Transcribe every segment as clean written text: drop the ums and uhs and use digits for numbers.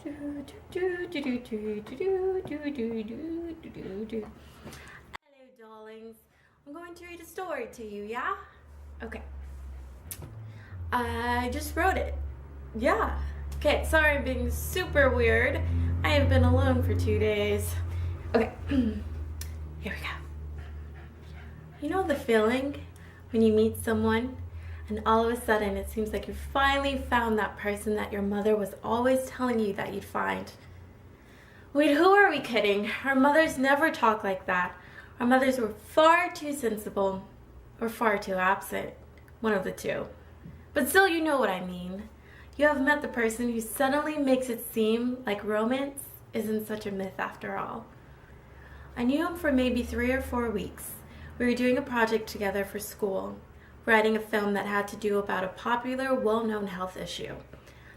Hello, darlings. I'm going to read a story to you, yeah? Okay. I just wrote it. Yeah. Okay, sorry I'm being super weird. I have been alone for 2 days. Okay. Here we go. You know the feeling when you meet someone and all of a sudden it seems like you finally found that person that your mother was always telling you that you'd find? Wait, who are we kidding? Our mothers never talk like that. Our mothers were far too sensible or far too absent. One of the two. But still, you know what I mean. You have met the person who suddenly makes it seem like romance isn't such a myth after all. I knew him for maybe 3 or 4 weeks. We were doing a project together for school, writing a film that had to do about a popular, well-known health issue.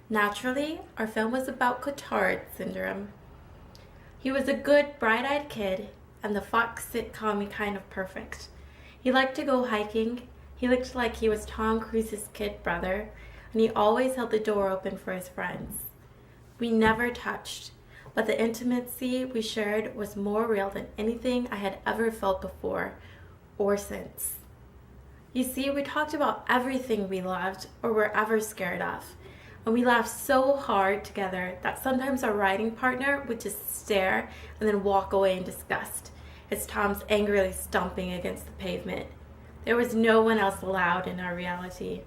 Naturally, our film was about Cotard syndrome. He was a good, bright-eyed kid, and the Fox sitcom kind of perfect. He liked to go hiking, he looked like he was Tom Cruise's kid brother, and he always held the door open for his friends. We never touched, but the intimacy we shared was more real than anything I had ever felt before or since. You see, we talked about everything we loved or were ever scared of. And we laughed so hard together that sometimes our writing partner would just stare and then walk away in disgust, as Tom's angrily stomping against the pavement. There was no one else allowed in our reality.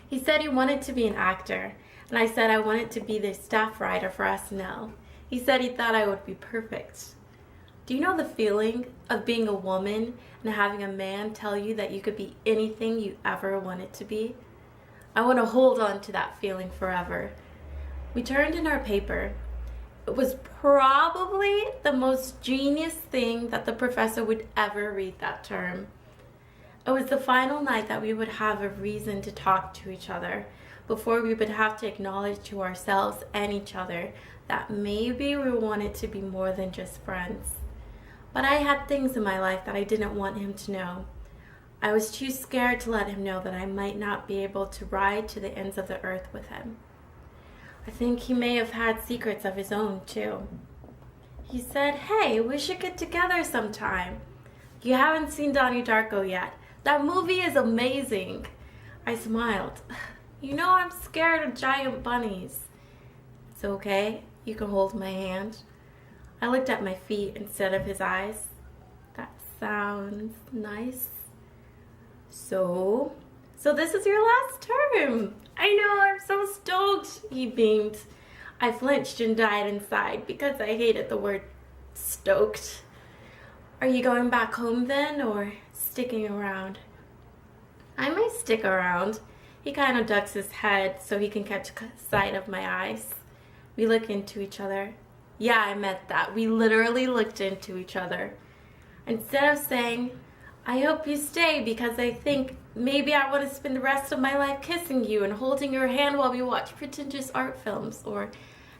He said he wanted to be an actor, and I said I wanted to be the staff writer for SNL. He said he thought I would be perfect. Do you know the feeling of being a woman and having a man tell you that you could be anything you ever wanted to be? I want to hold on to that feeling forever. We turned in our paper. It was probably the most genius thing that the professor would ever read that term. It was the final night that we would have a reason to talk to each other before we would have to acknowledge to ourselves and each other that maybe we wanted to be more than just friends. But I had things in my life that I didn't want him to know. I was too scared to let him know that I might not be able to ride to the ends of the earth with him. I think he may have had secrets of his own, too. He said, "Hey, we should get together sometime. You haven't seen Donnie Darko yet. That movie is amazing." I smiled. You know I'm scared of giant bunnies. It's okay. You can hold my hand. I looked at my feet instead of his eyes. That sounds nice. So this is your last term. I know, I'm so stoked, he beamed. I flinched and died inside because I hated the word stoked. Are you going back home then, or sticking around? I may stick around. He kind of ducks his head so he can catch sight of my eyes. We look into each other. Yeah, I meant that. We literally looked into each other. Instead of saying, "I hope you stay because I think maybe I want to spend the rest of my life kissing you and holding your hand while we watch pretentious art films," or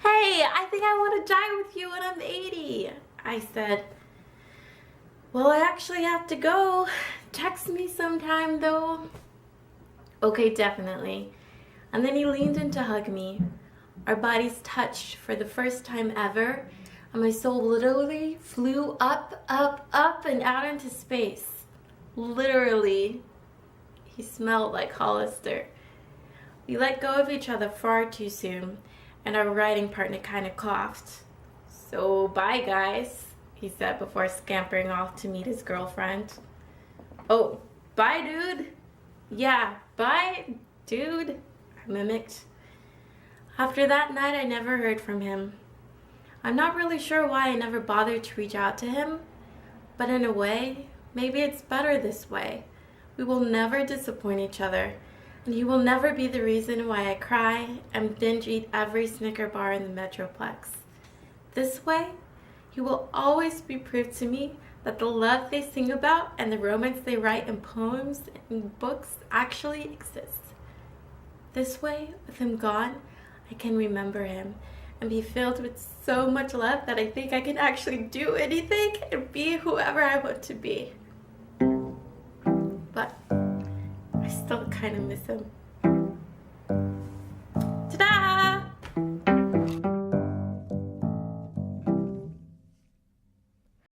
"Hey, I think I want to die with you when I'm 80. I said, "Well, I actually have to go. Text me sometime, though." Okay, definitely. And then he leaned in to hug me. Our bodies touched for the first time ever, and my soul literally flew up, up, up, and out into space. Literally. He smelled like Hollister. We let go of each other far too soon, and our writing partner kind of coughed. "So, bye, guys," he said before scampering off to meet his girlfriend. "Oh, bye, dude." "Yeah, bye, dude," I mimicked. After that night, I never heard from him. I'm not really sure why I never bothered to reach out to him, but in a way, maybe it's better this way. We will never disappoint each other, and he will never be the reason why I cry and binge eat every Snicker bar in the Metroplex. This way, he will always be proof to me that the love they sing about and the romance they write in poems and books actually exists. This way, with him gone, I can remember him and be filled with so much love that I think I can actually do anything and be whoever I want to be. But I still kind of miss him.